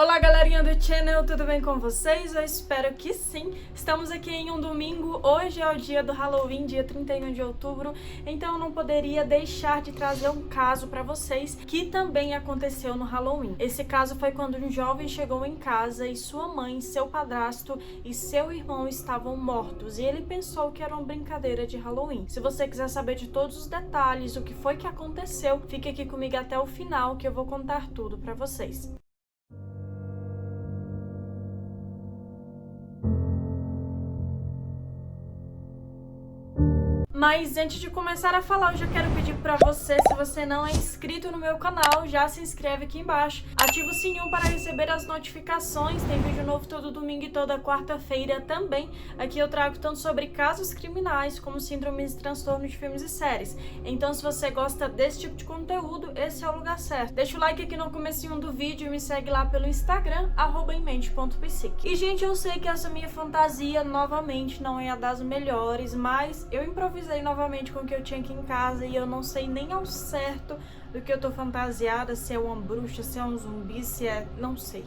Olá galerinha do channel, tudo bem com vocês? Eu espero que sim. Estamos aqui em um domingo, hoje é o dia do Halloween, dia 31 de outubro, então eu não poderia deixar de trazer um caso pra vocês que também aconteceu no Halloween. Esse caso foi quando um jovem chegou em casa e sua mãe, seu padrasto e seu irmão estavam mortos e ele pensou que era uma brincadeira de Halloween. Se você quiser saber de todos os detalhes, o que foi que aconteceu, fique aqui comigo até o final que eu vou contar tudo pra vocês. Mas antes de começar a falar, eu já quero pedir pra você, se você não é inscrito no meu canal, já se inscreve aqui embaixo. Ativa o sininho para receber as notificações, tem vídeo novo todo domingo e toda quarta-feira também. Aqui eu trago tanto sobre casos criminais, como síndromes e transtornos de filmes e séries. Então se você gosta desse tipo de conteúdo, esse é o lugar certo. Deixa o like aqui no comecinho do vídeo e me segue lá pelo Instagram, @emmente.psique. E gente, eu sei que essa minha fantasia, novamente, não é a das melhores, mas eu improvisei novamente com o que eu tinha aqui em casa e eu não sei nem ao certo do que eu tô fantasiada, se é uma bruxa, se é um zumbi, se é... não sei.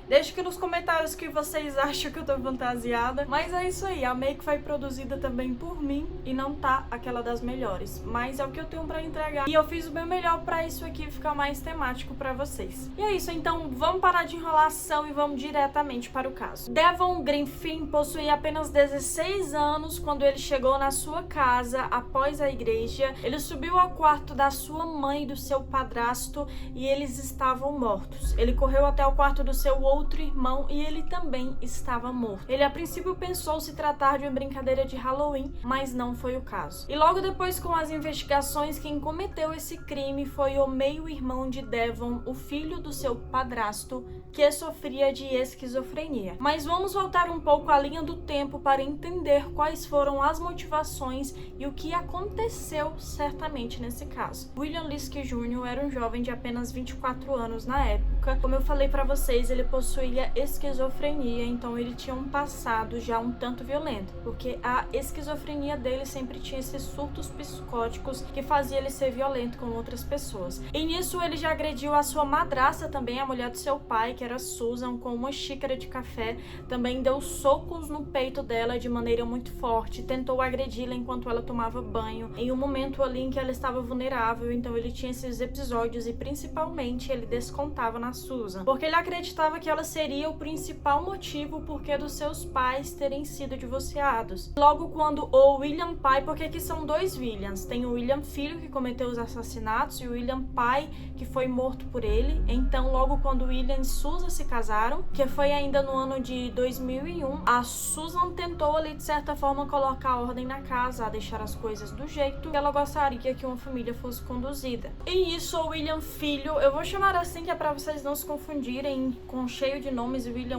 Deixa aqui nos comentários o que vocês acham que eu tô fantasiada. Mas é isso aí, a make foi produzida também por mim e não tá aquela das melhores. Mas é o que eu tenho pra entregar. E eu fiz o meu melhor pra isso aqui ficar mais temático pra vocês. E é isso, então vamos parar de enrolação e vamos diretamente para o caso. Devon Griffin possuía apenas 16 anos quando ele chegou na sua casa após a igreja. Ele subiu ao quarto da sua mãe e do seu padrasto e eles estavam mortos. Ele correu até o quarto do seu outro irmão e ele também estava morto. Ele a princípio pensou se tratar de uma brincadeira de Halloween, mas não foi o caso. E logo depois, com as investigações, quem cometeu esse crime foi o meio-irmão de Devon, o filho do seu padrasto, que sofria de esquizofrenia. Mas vamos voltar um pouco à linha do tempo para entender quais foram as motivações e o que aconteceu certamente nesse caso. William Liske Jr. era um jovem de apenas 24 anos na época. Como eu falei para vocês, ele possuía esquizofrenia, então ele tinha um passado já um tanto violento, porque a esquizofrenia dele sempre tinha esses surtos psicóticos que fazia ele ser violento com outras pessoas. E nisso ele já agrediu a sua madrasta também, a mulher do seu pai, que era Susan, com uma xícara de café, também deu socos no peito dela de maneira muito forte, tentou agredi-la enquanto ela tomava banho, em um momento ali em que ela estava vulnerável, então ele tinha esses episódios e principalmente ele descontava na Susan, porque ele acreditava que ela seria o principal motivo porque dos seus pais terem sido divorciados. Logo quando o William pai, porque aqui são dois Williams, tem o William filho que cometeu os assassinatos e o William pai que foi morto por ele. Então logo quando William e Susan se casaram, que foi ainda no ano de 2001, a Susan tentou ali de certa forma colocar ordem na casa, a deixar as coisas do jeito que ela gostaria que uma família fosse conduzida. E isso, o William filho, eu vou chamar assim que é pra vocês não se confundirem com cheio de nomes, William,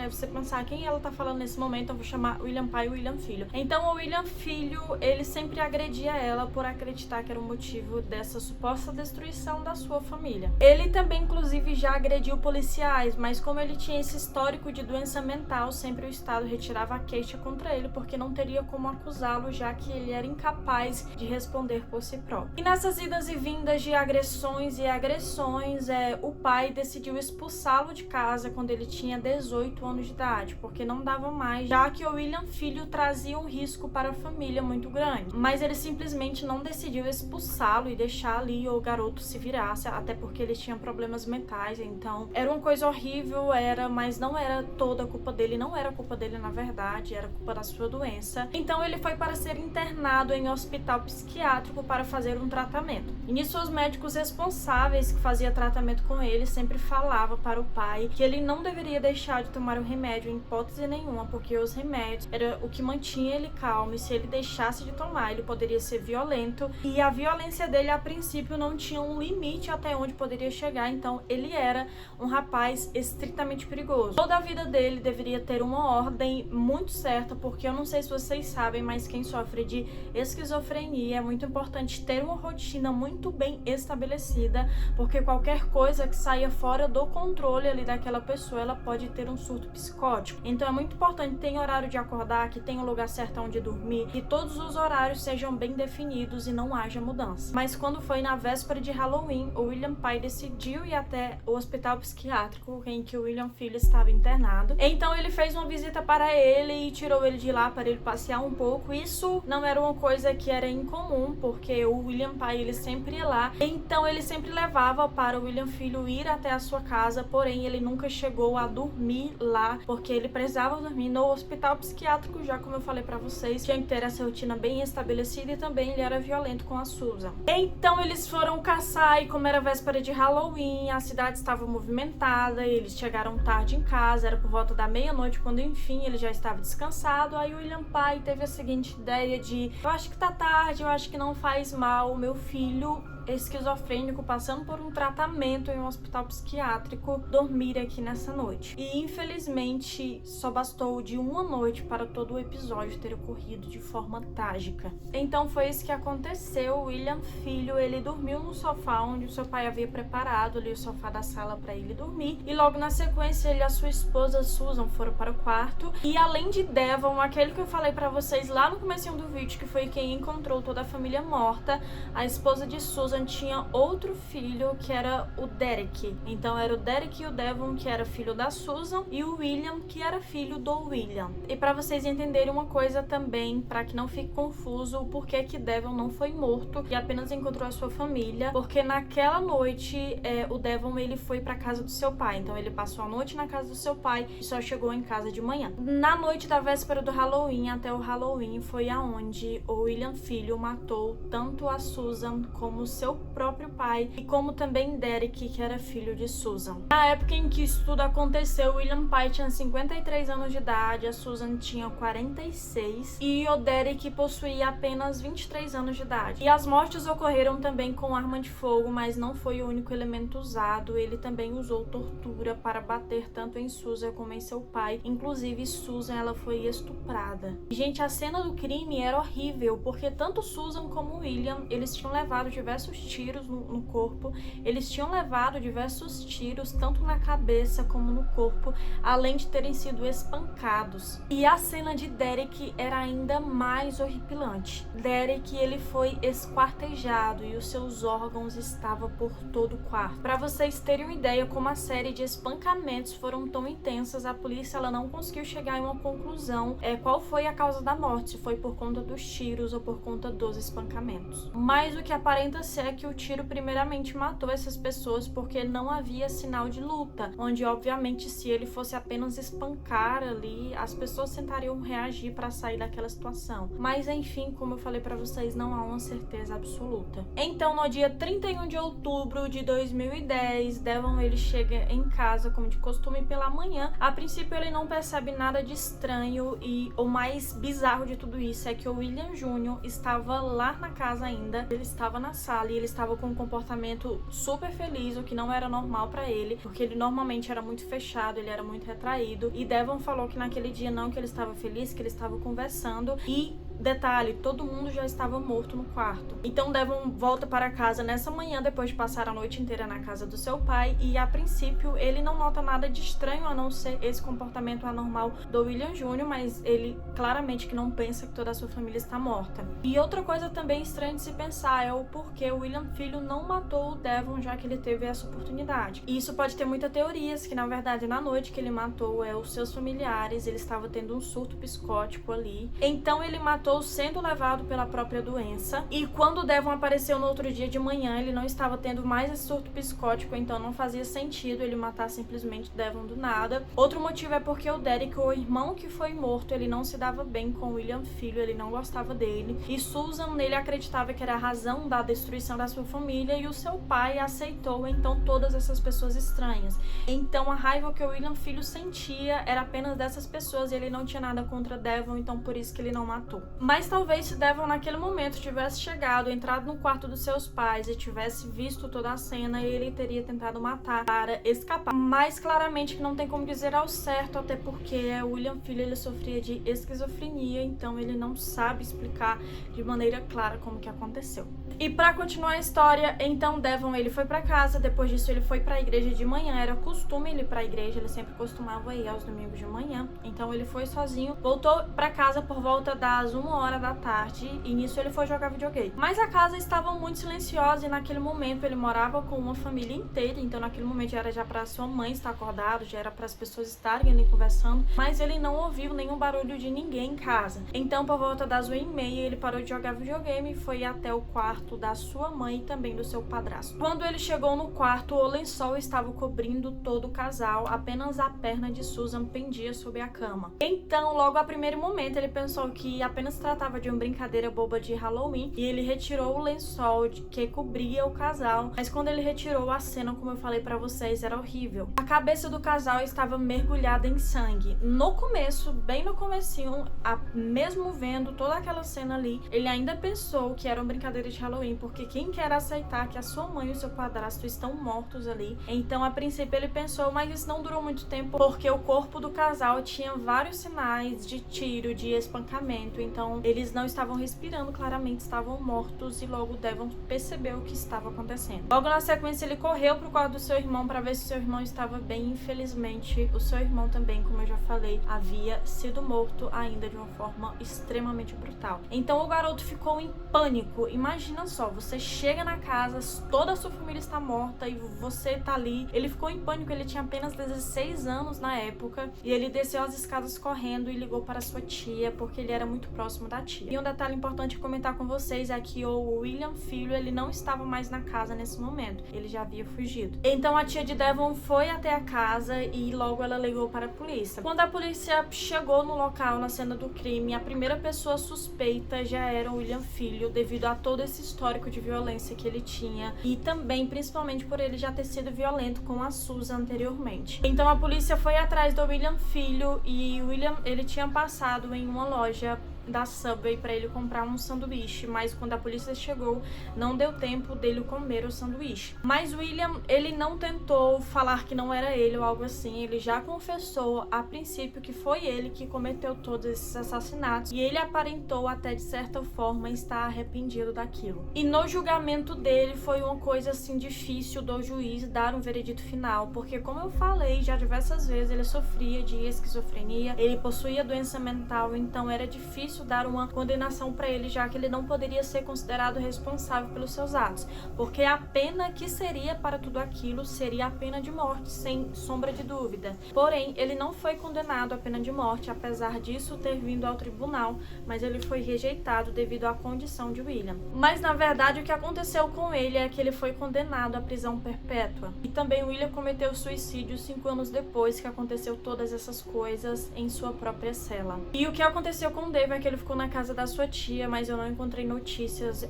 aí você pensar quem ela tá falando nesse momento, eu vou chamar William pai e William filho. Então o William filho, ele sempre agredia ela por acreditar que era o motivo dessa suposta destruição da sua família. Ele também inclusive já agrediu policiais, mas como ele tinha esse histórico de doença mental, sempre o Estado retirava a queixa contra ele porque não teria como acusá-lo, já que ele era incapaz de responder por si próprio. E nessas idas e vindas de agressões e agressões, o pai decidiu expulsá-lo de casa quando ele tinha 18 anos de idade, porque não dava mais, já que o William filho trazia um risco para a família muito grande. Mas ele simplesmente não decidiu expulsá-lo e deixar ali o garoto se virasse, até porque ele tinha problemas mentais, então era uma coisa horrível, mas não era toda a culpa dele, não era culpa dele na verdade, era culpa da sua doença. Então ele foi para ser internado em um hospital psiquiátrico para fazer um tratamento. E nisso os médicos responsáveis que faziam tratamento com ele sempre falavam para o pai que ele não deveria deixar de tomar o remédio em hipótese nenhuma, porque os remédios era o que mantinha ele calmo, e se ele deixasse de tomar, ele poderia ser violento, e a violência dele a princípio não tinha um limite até onde poderia chegar, então ele era um rapaz estritamente perigoso. Toda a vida dele deveria ter uma ordem muito certa, porque eu não sei se vocês sabem, mas quem sofre de esquizofrenia é muito importante ter uma rotina muito bem estabelecida, porque qualquer coisa que saia fora do controle ali daquela aquela pessoa ela pode ter um surto psicótico. Então é muito importante que tenha horário de acordar, que tenha um lugar certo onde dormir, que todos os horários sejam bem definidos e não haja mudança. Mas quando foi na véspera de Halloween, o William pai decidiu ir até o hospital psiquiátrico em que o William filho estava internado. Então ele fez uma visita para ele e tirou ele de lá para ele passear um pouco. Isso não era uma coisa que era incomum, porque o William pai ele sempre ia lá. Então ele sempre levava para o William filho ir até a sua casa, porém ele nunca chegou a dormir lá, porque ele precisava dormir no hospital psiquiátrico, já como eu falei para vocês, tinha que ter essa rotina bem estabelecida e também ele era violento com a Susan. Então eles foram caçar e como era véspera de Halloween, a cidade estava movimentada, eles chegaram tarde em casa, era por volta da meia-noite, quando enfim ele já estava descansado. Aí o William pai teve a seguinte ideia de: eu acho que tá tarde, eu acho que não faz mal o meu filho esquizofrênico passando por um tratamento em um hospital psiquiátrico dormir aqui nessa noite. E infelizmente só bastou de uma noite para todo o episódio ter ocorrido de forma trágica. Então foi isso que aconteceu. O William filho ele dormiu no sofá onde o seu pai havia preparado ali o sofá da sala para ele dormir, e logo na sequência ele e a sua esposa Susan foram para o quarto. E além de Devon, aquele que eu falei para vocês lá no comecinho do vídeo, que foi quem encontrou toda a família morta, a esposa de Susan tinha outro filho que era o Derek. Então era o Derek e o Devon que era filho da Susan, e o William que era filho do William. E para vocês entenderem uma coisa também, para que não fique confuso, o porquê que Devon não foi morto e apenas encontrou a sua família, porque naquela noite o Devon ele foi para casa do seu pai. Então ele passou a noite na casa do seu pai e só chegou em casa de manhã. Na noite da véspera do Halloween até o Halloween foi aonde o William filho matou tanto a Susan como o seu próprio pai, e como também Derek, que era filho de Susan. Na época em que isso tudo aconteceu, o William pai tinha 53 anos de idade, a Susan tinha 46 e o Derek possuía apenas 23 anos de idade. E as mortes ocorreram também com arma de fogo, mas não foi o único elemento usado. Ele também usou tortura para bater tanto em Susan como em seu pai. Inclusive Susan ela foi estuprada. E, gente, a cena do crime era horrível, porque tanto Susan como William eles tinham levado diversos tiros no corpo, eles tinham levado diversos tiros tanto na cabeça como no corpo, além de terem sido espancados. E a cena de Derek era ainda mais horripilante. Derek ele foi esquartejado e os seus órgãos estavam por todo o quarto. Para vocês terem uma ideia como a série de espancamentos foram tão intensas, a polícia ela não conseguiu chegar em uma conclusão qual foi a causa da morte, se foi por conta dos tiros ou por conta dos espancamentos. Mas o que aparenta ser é que o tiro primeiramente matou essas pessoas porque não havia sinal de luta, onde obviamente se ele fosse apenas espancar ali, as pessoas tentariam reagir para sair daquela situação. Mas enfim, como eu falei para vocês, não há uma certeza absoluta. Então no dia 31 de outubro de 2010, Devon ele chega em casa como de costume pela manhã. A princípio ele não percebe nada de estranho, e o mais bizarro de tudo isso é que o William Jr. estava lá na casa ainda, ele estava na sala e ele estava com um comportamento super feliz, o que não era normal pra ele, porque ele normalmente era muito fechado, ele era muito retraído. E Devon falou que naquele dia não que ele estava feliz, que ele estava conversando. E detalhe, todo mundo já estava morto no quarto. Então Devon volta para casa nessa manhã, depois de passar a noite inteira na casa do seu pai, e a princípio ele não nota nada de estranho a não ser esse comportamento anormal do William Jr., mas ele claramente que não pensa que toda a sua família está morta. E outra coisa também estranha de se pensar é o porquê o William filho não matou o Devon, já que ele teve essa oportunidade. E isso pode ter muitas teorias, que na verdade na noite que ele matou os seus familiares, ele estava tendo um surto psicótico ali, então ele matou sendo levado pela própria doença. E quando o Devon apareceu no outro dia de manhã, ele não estava tendo mais esse surto psicótico, então não fazia sentido ele matar simplesmente Devon do nada. Outro motivo é porque o Derek, o irmão que foi morto, ele não se dava bem com o William filho, ele não gostava dele, e Susan nele acreditava que era a razão da destruição da sua família, e o seu pai aceitou então todas essas pessoas estranhas. Então a raiva que o William filho sentia era apenas dessas pessoas, e ele não tinha nada contra Devon, então por isso que ele não matou. Mas talvez se Devon naquele momento tivesse chegado, entrado no quarto dos seus pais e tivesse visto toda a cena, ele teria tentado matar para escapar. Mas claramente que não tem como dizer ao certo, até porque William Filho ele sofria de esquizofrenia, então ele não sabe explicar de maneira clara como que aconteceu. E para continuar a história, então Devon ele foi para casa, depois disso ele foi para a igreja de manhã, era costume ele ir para a igreja, ele sempre costumava ir aos domingos de manhã, então ele foi sozinho, voltou para casa por volta das 1h da tarde e nisso ele foi jogar videogame. Mas a casa estava muito silenciosa e naquele momento ele morava com uma família inteira, então naquele momento já era para sua mãe estar acordada, já era para as pessoas estarem ali conversando, mas ele não ouviu nenhum barulho de ninguém em casa. Então por volta das 1h30 ele parou de jogar videogame e foi até o quarto da sua mãe e também do seu padrasto. Quando ele chegou no quarto, o lençol estava cobrindo todo o casal, apenas a perna de Susan pendia sob a cama. Então, logo a primeiro momento, ele pensou que apenas tratava de uma brincadeira boba de Halloween e ele retirou o lençol que cobria o casal, mas quando ele retirou a cena, como eu falei pra vocês, era horrível. A cabeça do casal estava mergulhada em sangue. No começo, bem no comecinho, mesmo vendo toda aquela cena ali, ele ainda pensou que era uma brincadeira de Halloween, porque quem quer aceitar que a sua mãe e o seu padrasto estão mortos ali? Então, a princípio, ele pensou, mas isso não durou muito tempo, porque o corpo do casal tinha vários sinais de tiro, de espancamento, então eles não estavam respirando, claramente estavam mortos, e logo Devon percebeu o que estava acontecendo. Logo na sequência, ele correu pro quarto do seu irmão para ver se seu irmão estava bem. Infelizmente, o seu irmão também, como eu já falei, havia sido morto ainda de uma forma extremamente brutal. Então, o garoto ficou em pânico. Imagina só, você chega na casa, toda a sua família está morta e você tá ali. Ele ficou em pânico, ele tinha apenas 16 anos na época e ele desceu as escadas correndo e ligou para sua tia, porque ele era muito próximo da tia. E um detalhe importante comentar com vocês é que o William Filho, ele não estava mais na casa nesse momento, ele já havia fugido. Então a tia de Devon foi até a casa e logo ela ligou para a polícia. Quando a polícia chegou no local, na cena do crime, a primeira pessoa suspeita já era o William Filho, devido a todo esse histórico de violência que ele tinha e também, principalmente, por ele já ter sido violento com a Susan anteriormente. Então a polícia foi atrás do William Filho e o William, ele tinha passado em uma loja da Subway para ele comprar um sanduíche, mas quando a polícia chegou, não deu tempo dele comer o sanduíche. Mas William, ele não tentou falar que não era ele ou algo assim, ele já confessou a princípio que foi ele que cometeu todos esses assassinatos e ele aparentou até de certa forma estar arrependido daquilo. E no julgamento dele foi uma coisa assim difícil do juiz dar um veredito final, porque como eu falei já diversas vezes, ele sofria de esquizofrenia, ele possuía doença mental, então era difícil dar uma condenação para ele, já que ele não poderia ser considerado responsável pelos seus atos, porque a pena que seria para tudo aquilo seria a pena de morte, sem sombra de dúvida. Porém, ele não foi condenado à pena de morte, apesar disso ter vindo ao tribunal, mas ele foi rejeitado devido à condição de William. Mas na verdade o que aconteceu com ele é que ele foi condenado à prisão perpétua. E também William cometeu suicídio 5 anos depois que aconteceu todas essas coisas em sua própria cela. E o que aconteceu com Dave que ele ficou na casa da sua tia, mas eu não encontrei notícias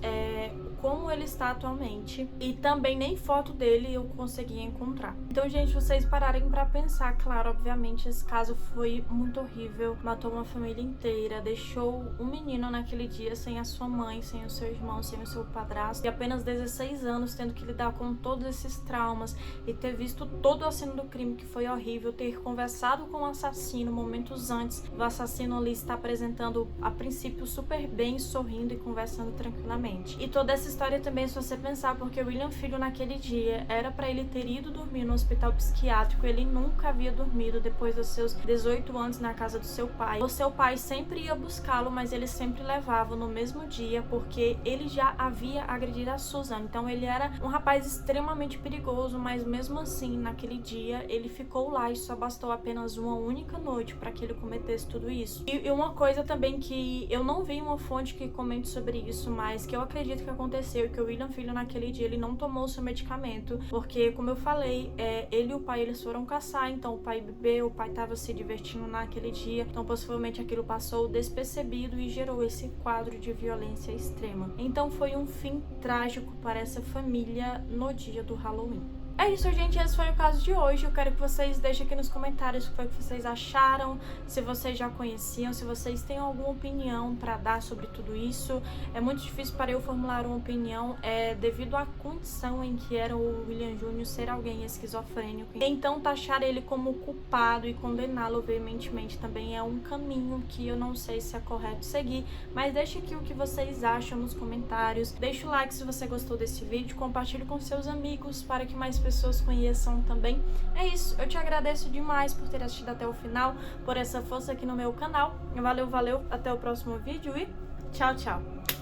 como ele está atualmente e também nem foto dele eu consegui encontrar. Então, gente, vocês pararem pra pensar, claro, obviamente esse caso foi muito horrível, matou uma família inteira, deixou um menino naquele dia sem a sua mãe, sem o seu irmão, sem o seu padrasto, e apenas 16 anos tendo que lidar com todos esses traumas e ter visto todo a cena do crime, que foi horrível, ter conversado com o assassino momentos antes do assassino ali estar apresentando a princípio super bem, sorrindo e conversando tranquilamente. E toda essa história também, se você pensar, porque o William Filho naquele dia era para ele ter ido dormir no hospital psiquiátrico, ele nunca havia dormido depois dos seus 18 anos na casa do seu pai. O seu pai sempre ia buscá-lo, mas ele sempre levava no mesmo dia, porque ele já havia agredido a Susan. Então ele era um rapaz extremamente perigoso, mas mesmo assim, naquele dia, ele ficou lá e só bastou apenas uma única noite para que ele cometesse tudo isso. E uma coisa também que eu não vi uma fonte que comente sobre isso, mas que eu acredito que aconteceu, que o William Filho naquele dia ele não tomou o seu medicamento, porque como eu falei, ele e o pai eles foram caçar, então o pai bebeu, o pai estava se divertindo naquele dia, então possivelmente aquilo passou despercebido e gerou esse quadro de violência extrema. Então foi um fim trágico para essa família no dia do Halloween. É isso, gente, esse foi o caso de hoje. Eu quero que vocês deixem aqui nos comentários o que foi que vocês acharam, se vocês já conheciam, se vocês têm alguma opinião para dar sobre tudo isso. É muito difícil para eu formular uma opinião devido à condição em que era o William Júnior ser alguém esquizofrênico. Então, taxar ele como culpado e condená-lo veementemente também é um caminho que eu não sei se é correto seguir, mas deixe aqui o que vocês acham nos comentários. Deixa o like se você gostou desse vídeo, compartilhe com seus amigos para que mais pessoas conheçam também. É isso, eu te agradeço demais por ter assistido até o final, por essa força aqui no meu canal. Valeu, valeu, até o próximo vídeo e tchau, tchau!